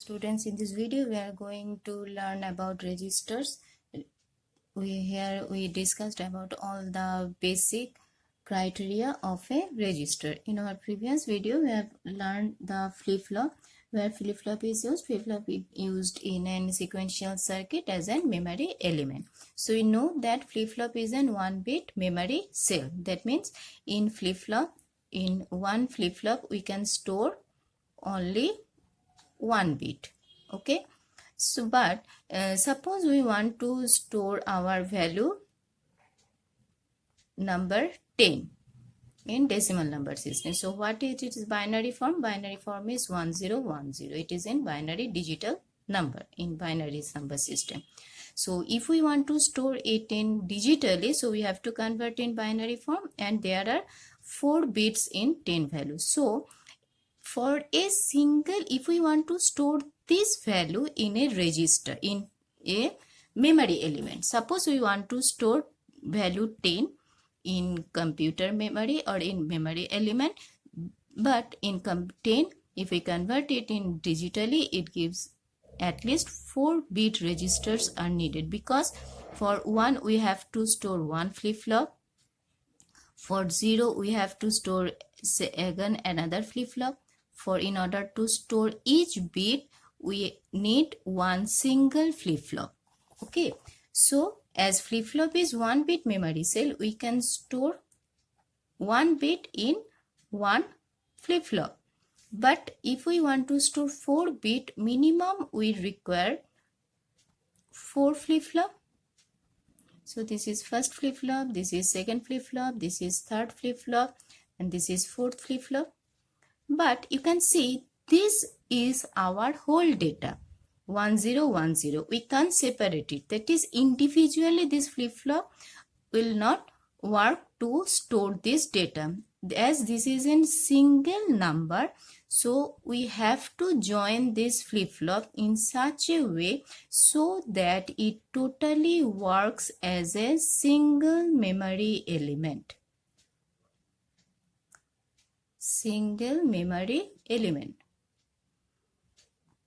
Students, in this video we are going to learn about registers. We discussed about all the basic criteria of a register. In our previous video we have learned the flip-flop, where flip-flop is used. Flip-flop is used in a sequential circuit as a memory element. So we know that flip-flop is an 1-bit memory cell. That means in flip-flop, in one flip-flop we can store only 1 bit. Okay, so but suppose we want to store our value number 10 in decimal number system. So what it is binary form? Binary form is 1010. It is in binary digital number in binary number system. So if we want to store it in digitally, so we have to convert in binary form, and there are 4 bits in 10 values. So for a single, if we want to store this value in a register, in a memory element, suppose we want to store value 10 in computer memory or in memory element, but in 10, if we convert it in digitally, it gives at least 4 bit registers are needed, because for 1 we have to store 1 flip-flop, for 0 we have to store again another flip-flop. For in order to store each bit, we need one single flip-flop. Okay, so as flip-flop is 1-bit memory cell, we can store 1 bit in one flip-flop. But if we want to store 4 bit, minimum we require 4 flip-flop. So this is first flip-flop, this is second flip-flop, this is third flip-flop, and this is fourth flip-flop. But you can see this is our whole data 1010. We can't separate it. That is, individually this flip-flop will not work to store this data, as this is in single number. So we have to join this flip-flop in such a way so that it totally works as a single memory element. Single memory element.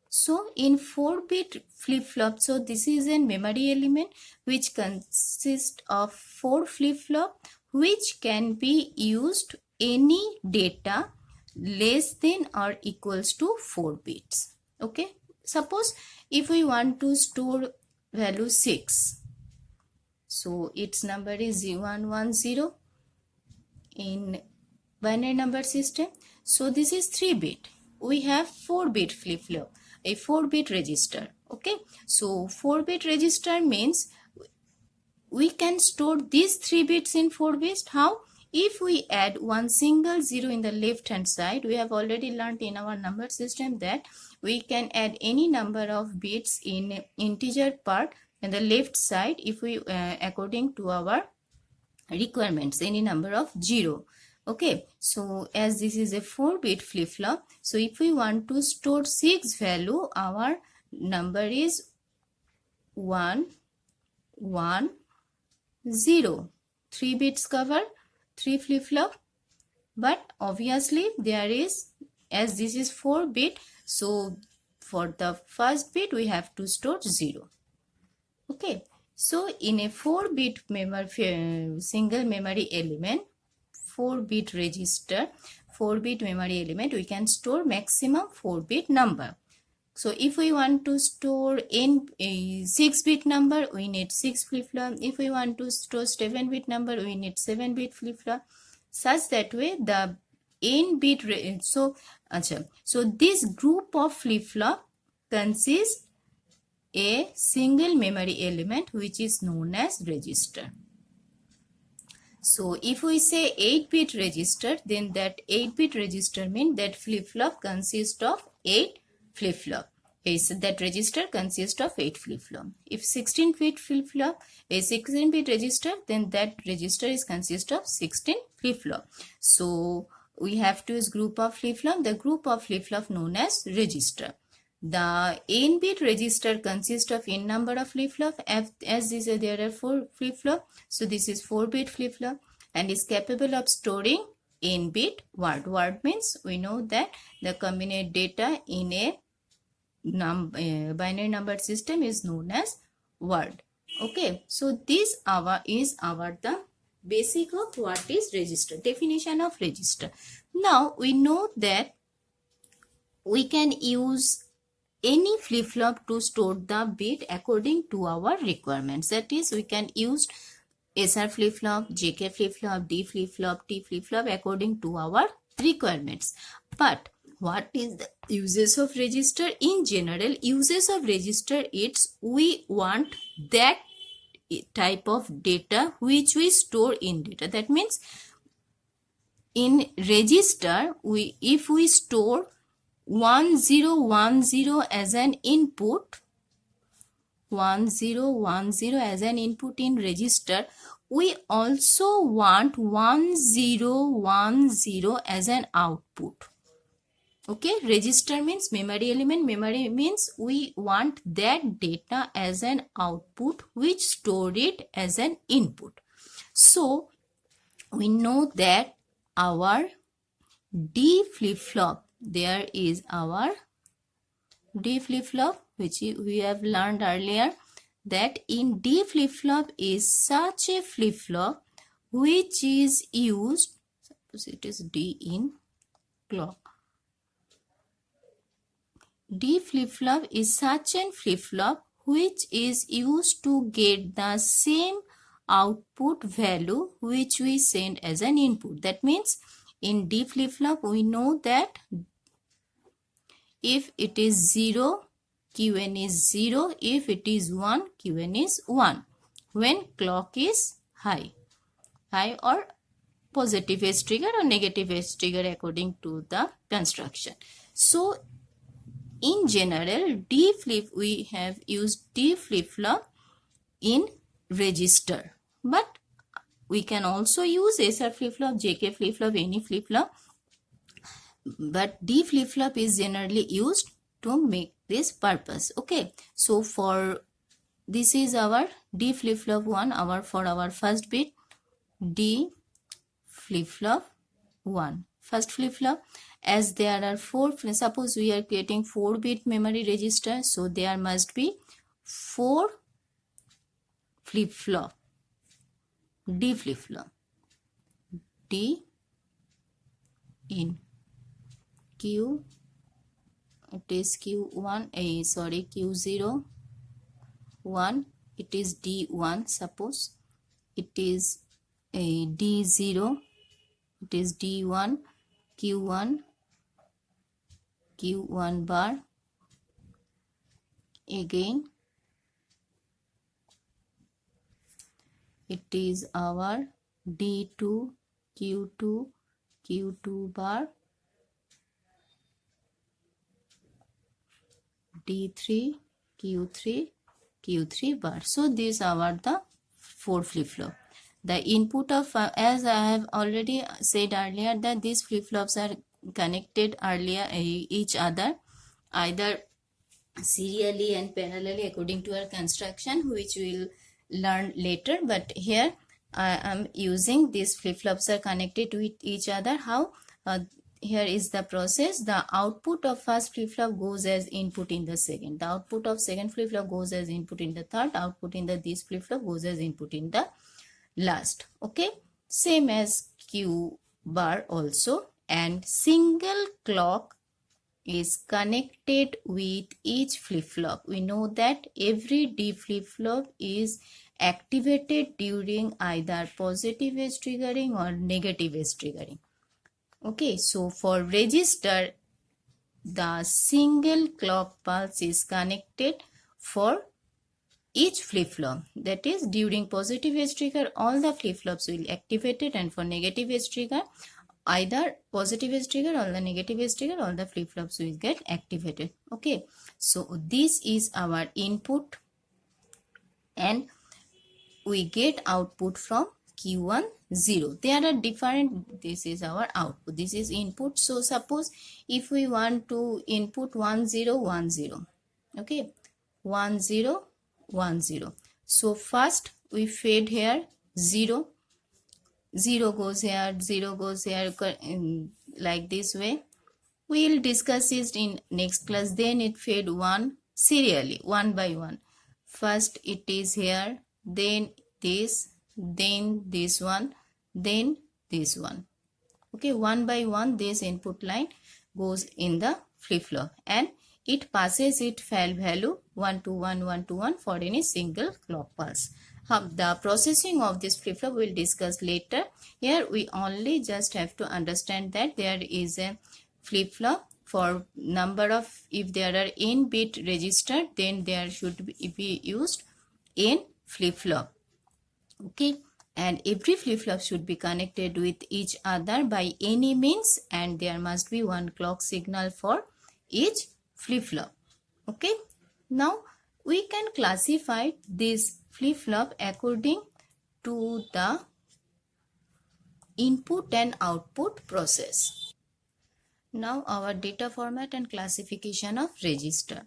So in 4-bit flip-flop, so this is a memory element which consists of 4 flip-flop, which can be used any data less than or equals to 4 bits. Okay, suppose if we want to store value 6, so its number is 0110 in binary number system. So this is 3-bit. We have 4-bit flip-flop, a 4-bit register. Okay, so 4-bit register means we can store these 3 bits in 4 bits. How? If we add one single 0 in the left hand side, we have already learned in our number system that we can add any number of bits in integer part in the left side if we according to our requirements, any number of 0. Okay, so as this is a 4-bit flip-flop, so if we want to store 6 value, our number is 1 1 0. 3 bits cover 3 flip-flop, but obviously there is, as this is 4-bit, so for the first bit we have to store 0. Okay, so in a 4-bit single memory element, 4-bit register, 4-bit memory element, we can store maximum 4-bit number. So if we want to store in a 6-bit number, we need 6 flip-flop. If we want to store 7-bit number, we need 7-bit flip-flop. Such that way the n-bit, so this group of flip-flop consists a single memory element which is known as register. So if we say 8-bit register, then that 8-bit register means that flip-flop consists of 8 flip-flop. That register consists of 8 flip-flop. If 16-bit flip-flop, a 16-bit register, then that register is consist of 16 flip-flop. So we have to use group of flip-flop. The group of flip-flop known as register. The n-bit register consists of n number of flip-flop. As there are 4 flip-flop, so this is 4-bit flip-flop and is capable of storing n-bit word. Word means we know that the combined data in a binary number system is known as word. Okay, so this is our the basic of what is register, definition of register. Now we know that we can use any flip-flop to store the bit according to our requirements. That is, we can use SR flip-flop, JK flip-flop, D flip-flop, T flip-flop according to our requirements. But what is the uses of register? In general, uses of register, it's we want that type of data which we store in data. That means in register, if we store 1010 as an input, 1010 as an input in register, we also want 1010 as an output. Okay, register means memory element. Memory means we want that data as an output which store it as an input. So we know that our D flip-flop, there is our D flip-flop which we have learned earlier, that in D flip-flop is such a flip-flop which is used, suppose it is D in clock. D flip-flop is such a flip-flop which is used to get the same output value which we send as an input. That means in D flip-flop we know that if it is 0, Qn is 0. If it is 1, Qn is 1. When clock is high or positive edge trigger or negative edge trigger according to the construction. So in general, we have used D flip-flop in register, but we can also use SR flip-flop, JK flip-flop, any flip-flop, but D flip-flop is generally used to make this purpose. Okay, so for this is our D flip-flop 1, for our first bit, D flip-flop 1, first flip-flop. As there are 4, suppose we are creating 4-bit memory register, so there must be 4 flip-flop, D flip-flop, D in Q, it is Q1, Q0, 1, it is D1, suppose it is a D0, it is D1, Q1 bar, again it is our D2, Q2 bar, D3, Q3 bar. So these are the 4 flip-flop. The input of, as I have already said earlier, that these flip-flops are connected earlier each other, either serially and parallelly according to our construction, which we will learn later. But here I am using these flip-flops are connected with each other. How? Here is the process. The output of first flip-flop goes as input in the second. The output of second flip-flop goes as input in the third. Output in the this flip-flop goes as input in the last. Okay, same as Q bar also, and single clock is connected with each flip-flop. We know that every D flip-flop is activated during either positive edge triggering or negative edge triggering. Okay, so for register, the single clock pulse is connected for each flip-flop. That is, during positive edge trigger, all the flip-flops will activated, and for negative edge trigger, either positive edge trigger or the negative edge trigger, all the flip-flops will get activated. Okay, so this is our input and we get output from Q1 0. There are different, this is our output, this is input. So suppose if we want to input 1010, okay, 1010. So first we fed here 0, 0 goes here, 0 goes here, like this way. We will discuss it in next class. Then it fed one serially, one by one. First it is here, then this one, then this one. Okay, one by one this input line goes in the flip-flop and it passes its value 1 to 1, 1 to 1 for any single clock pulse. The processing of this flip-flop we will discuss later. Here we only just have to understand that there is a flip-flop for number of, if there are n bit register, then there should be used n flip-flop. Okay, and every flip-flop should be connected with each other by any means, and there must be one clock signal for each flip-flop. Okay, now we can classify this flip-flop according to the input and output process. Now our data format and classification of register.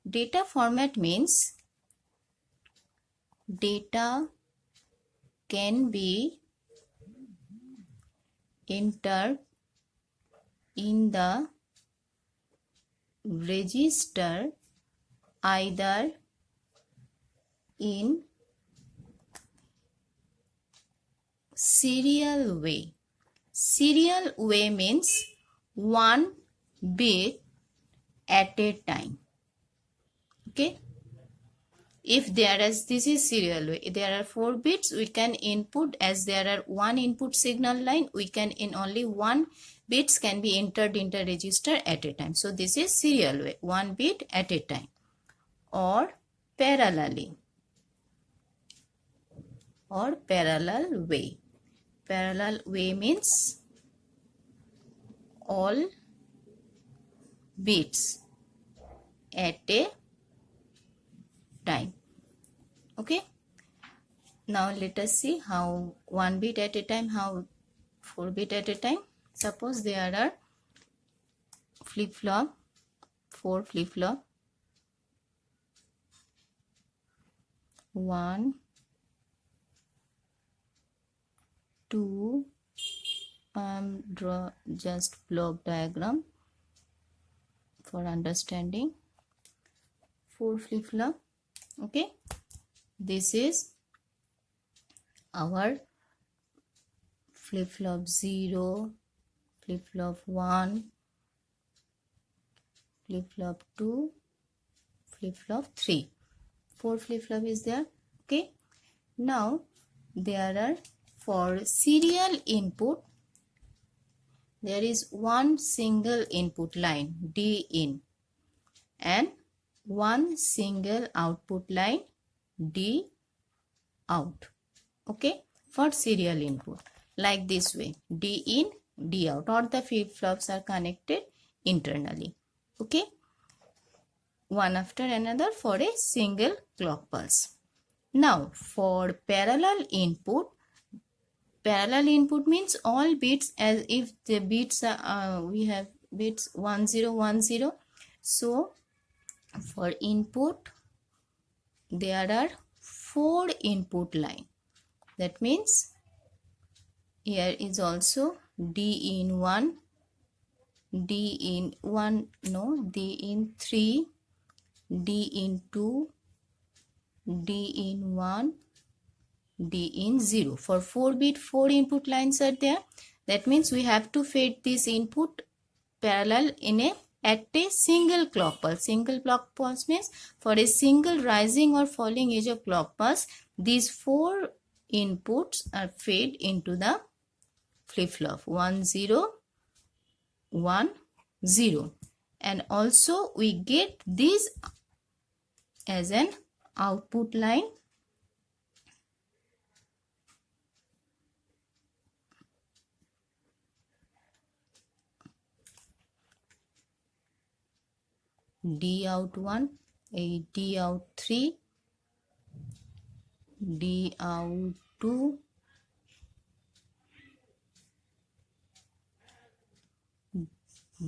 Data format means data can be entered in the register either in serial way. Serial way means one bit at a time. Okay, if there is, this is serial way, there are 4 bits, we can input, as there are one input signal line, we can in only 1 bits can be entered into register at a time. So this is serial way, 1 bit at a time. Or parallelly, or parallel way. Parallel way means all bits at a time. Okay, now let us see how 1 bit at a time, how 4 bit at a time. Suppose there are flip-flop, 4 flip-flop, 1, 2, draw just block diagram for understanding. 4 flip-flop. Okay, this is our flip-flop 0, flip-flop 1, flip-flop 2, flip-flop 3. 4 flip-flop is there. Okay, now there are, for serial input, there is one single input line D in and one single output line D out. Okay, for serial input, like this way, D in, D out, or the flip-flops are connected internally. Okay, one after another for a single clock pulse. Now for parallel input means all bits, as if the bits are we have bits 1 0 1 0. So for input there are 4 input line. That means here is also D in 1, D in 1, no, D in 3, D in 2, D in 1, D in 0. For 4 bit, 4 input lines are there. That means we have to feed this input parallel in a at a single clock pulse. Single clock pulse means for a single rising or falling edge of clock pulse, these 4 inputs are fed into the flip-flop 1 0 1 0, and also we get this as an output line D out 1, a D out 3, D out 2,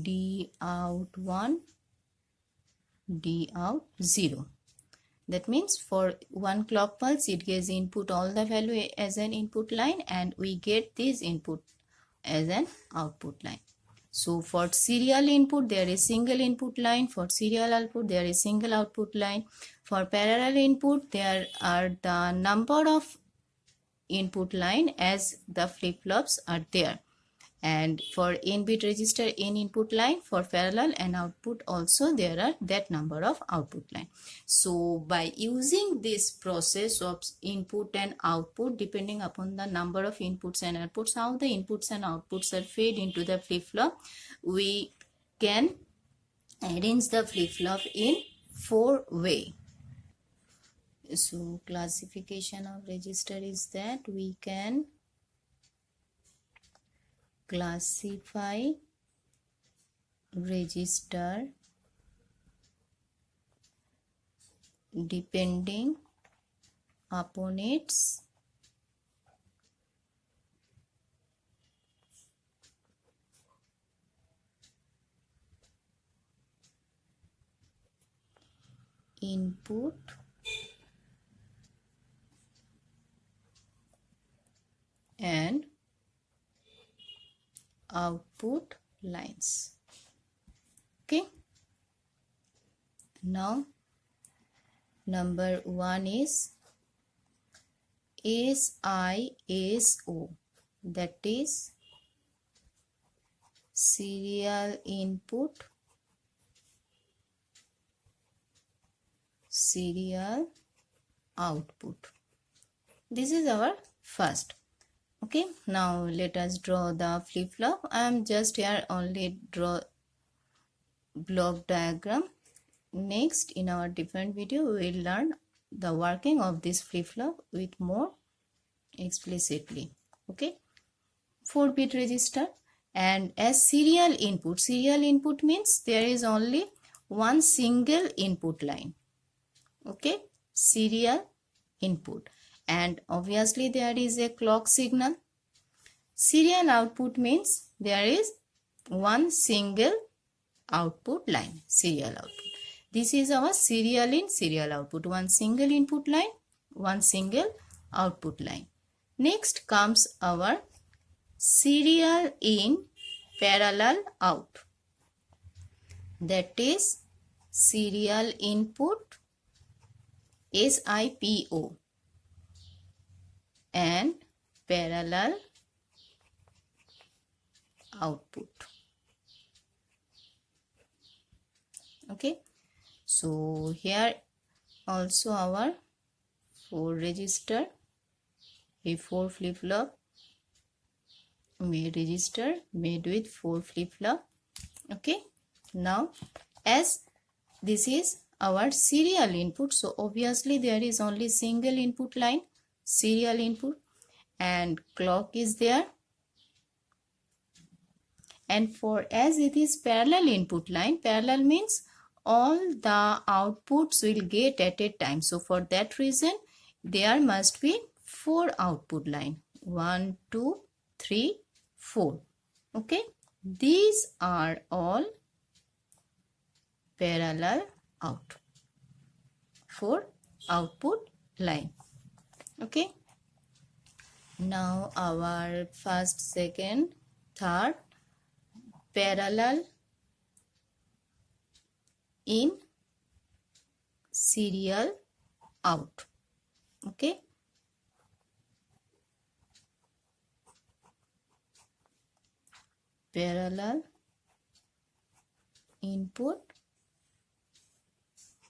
D out 1, D out 0. That means for one clock pulse it gives input all the value as an input line, and we get this input as an output line. So for serial input, there is single input line. For serial output, there is single output line. For parallel input, there are the number of input line as the flip-flops are there. And for n-bit register, n input line. For parallel and output also, there are that number of output line. So by using this process of input and output, depending upon the number of inputs and outputs, how the inputs and outputs are fed into the flip-flop, we can arrange the flip-flop in 4 ways. So classification of register is that we can classify register depending upon its input and output lines. Okay. Now number 1 is SISO, that is serial input, serial output. This is our first. Okay, now let us draw the flip-flop. I am just here only draw block diagram. Next, in our different video, we will learn the working of this flip-flop with more explicitly. Okay, 4-bit register, and as serial input means there is only one single input line. Okay, serial input, and obviously there is a clock signal. Serial output means there is one single output line, serial output. This is our serial in, serial output, one single input line, one single output line. Next comes our serial in, parallel out, that is serial input, SIPO, and parallel output. Okay, so here also our 4 register, a 4 flip-flop register made with 4 flip-flop. Okay, now as this is our serial input, so obviously there is only single input line, serial input, and clock is there. And for as it is parallel input line, parallel means all the outputs will get at a time. So for that reason, there must be 4 output line, 1, 2, 3, 4. Okay, these are all parallel out, 4 output line. Okay, now our first, second, third, parallel in, serial out. Okay, parallel input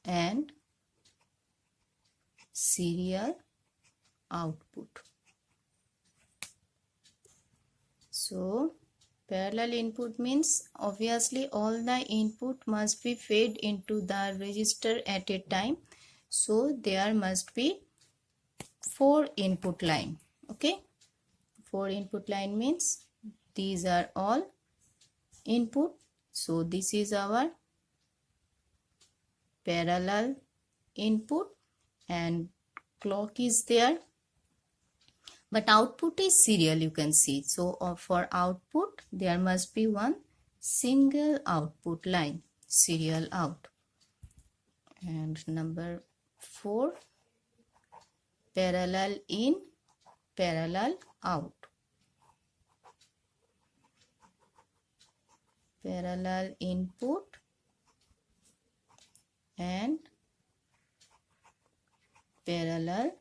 and serial output. So parallel input means obviously all the input must be fed into the register at a time. So there must be 4 input line. Okay, 4 input line means these are all input. So this is our parallel input and clock is there, but output is serial, you can see. So for output there must be one single output line, serial out. And number 4, parallel in, parallel out. parallel input and parallel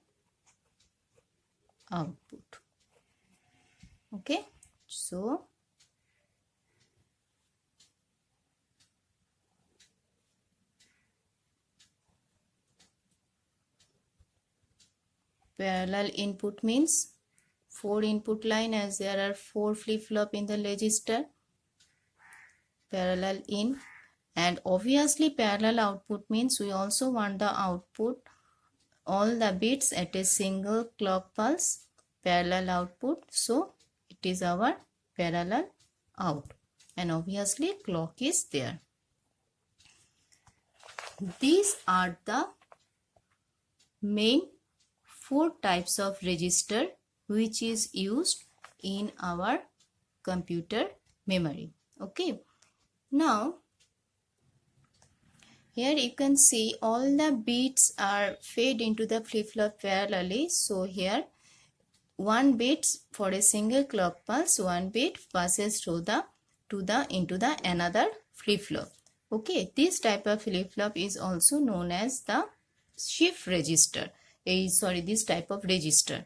output. Okay, so parallel input means 4 input line, as there are 4 flip-flop in the register, parallel in. And obviously parallel output means we also want the output, all the bits at a single clock pulse, parallel output. So it is our parallel out, and obviously clock is there. These are the main 4 types of register which is used in our computer memory. Okay, now here you can see all the bits are fed into the flip-flop parallelly. So here 1 bit for a single clock pulse, 1 bit passes through into the another flip-flop. Okay, this type of flip-flop is also known as the shift register. This type of register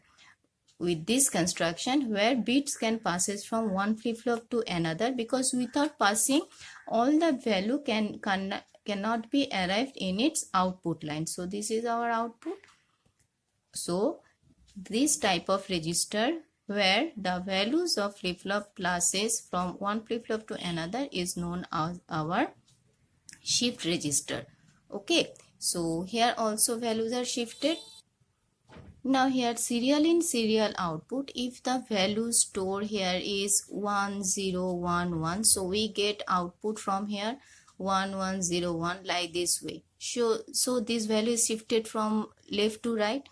with this construction where bits can passes from one flip-flop to another, because without passing all the value cannot be arrived in its output line. So this is our output. So this type of register where the values of flip-flop passes from one flip-flop to another is known as our shift register. Okay, so here also values are shifted. Now here serial in serial output, if the value stored here is 1011, so we get output from here 1101 like this way. So this value is shifted from left to right.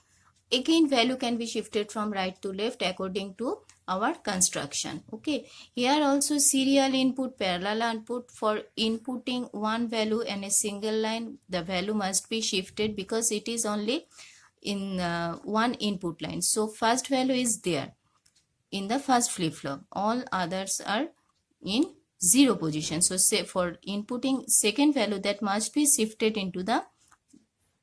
Again value can be shifted from right to left according to our construction. Okay, here also serial input, parallel output. For inputting one value in a single line, the value must be shifted because it is only in one input line. So first value is there in the first flip-flop, all others are in 0 position. So say for inputting second value, that must be shifted into the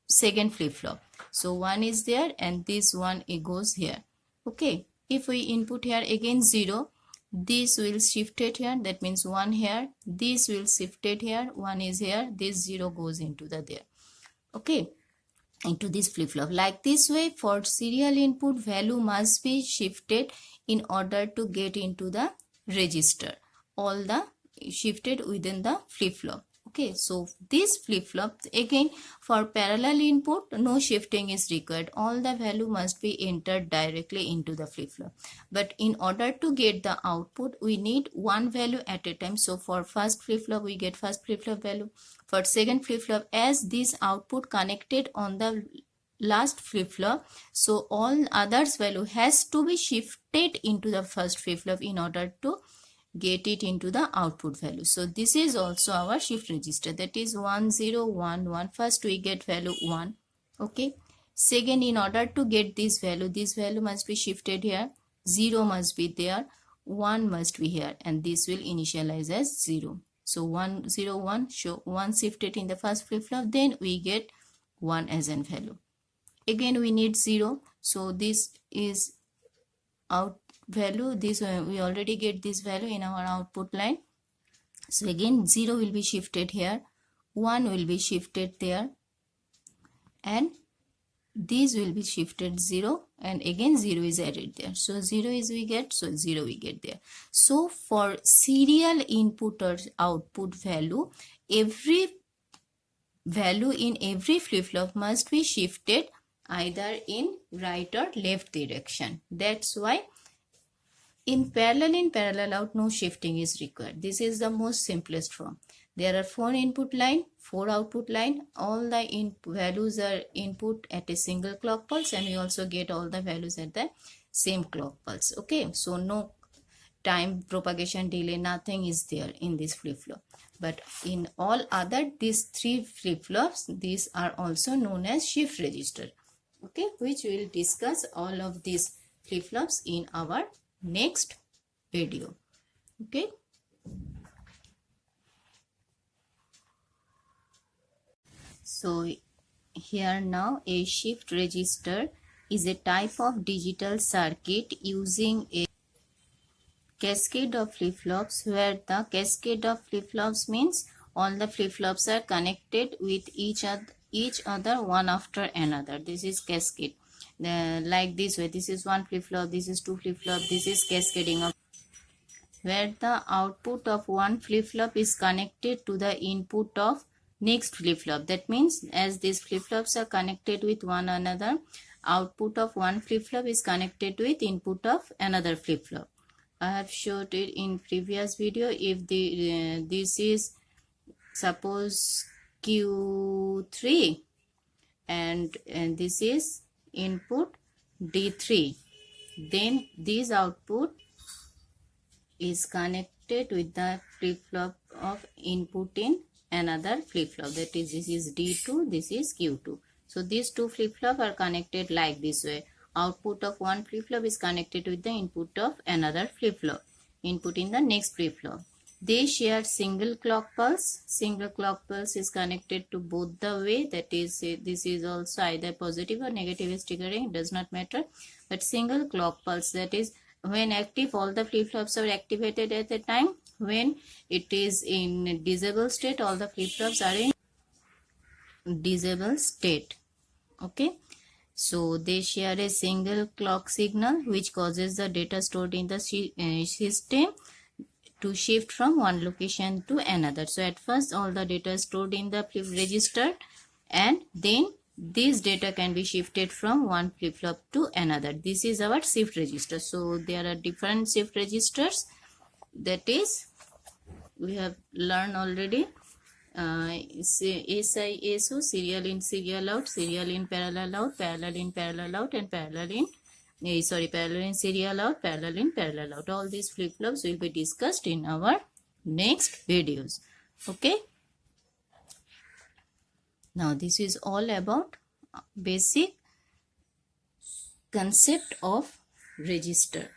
second flip-flop. So 1 is there and this one it goes here. Okay, if we input here again 0, this will shift it here, that means 1 here, this will shift it here, 1 is here, this 0 goes into the there. Okay, into this flip-flop. Like this way, for serial input, value must be shifted in order to get into the register, all the shifted within the flip-flop. Okay, so this flip-flop, again for parallel input, no shifting is required, all the value must be entered directly into the flip-flop. But in order to get the output, we need one value at a time. So for first flip-flop, we get first flip-flop value. For second flip-flop, as this output connected on the last flip-flop, so all others value has to be shifted into the first flip-flop in order to get it into the output value. So this is also our shift register, that is 1011. First we get value 1. Okay, second, in order to get this value must be shifted here, 0 must be there, 1 must be here, and this will initialize as 0. So 101, show 1 shifted in the first flip-flop, then we get 1 as an value. Again we need 0, so this is out value, this we already get this value in our output line. So again 0 will be shifted here, 1 will be shifted there, and these will be shifted 0, and again 0 is added there. So 0 is we get, so 0 we get there. So for serial input or output value, every value in every flip-flop must be shifted either in right or left direction. That's why in parallel out, no shifting is required. This is the most simplest form. There are 4 input line, 4 output line. All the values are input at a single clock pulse, and we also get all the values at the same clock pulse. Okay, so no time propagation delay, nothing is there in this flip-flop. But in all other these 3 flip-flops, these are also known as shift register. Okay, which we will discuss all of these flip-flops in our next video. Okay. So here now a shift register is a type of digital circuit using a cascade of flip-flops, where the cascade of flip-flops means all the flip-flops are connected with each other one after another. This is cascade. Like this way, this is one flip-flop, this is two flip-flop, this is cascading of, where the output of one flip-flop is connected to the input of next flip-flop. That means as these flip-flops are connected with one another, output of one flip-flop is connected with input of another flip-flop. I have showed it in previous video. If this is suppose Q3 and this is input D3, then this output is connected with the flip-flop of input in another flip-flop. That is, this is D2, this is Q2. So these two flip-flop are connected like this way. Output of one flip-flop is connected with the input of another flip-flop, input in the next flip-flop. They share single clock pulse. Single clock pulse is connected to both the way. That is, this is also either positive or negative is triggering, it does not matter. But single clock pulse, that is, when active, all the flip-flops are activated at the time. When it is in disable state, all the flip-flops are in disable state. Okay. So they share a single clock signal which causes the data stored in the system to shift from one location to another. So at first all the data is stored in the flip register, and then this data can be shifted from one flip-flop to another. This is our shift register. So there are different shift registers. That is, we have learned already. SISO, serial in, serial out, serial in, parallel out, parallel in, parallel out, and parallel in parallel in, serial out, parallel in, parallel out. All these flip-flops will be discussed in our next videos. Okay. Now this is all about basic concept of register.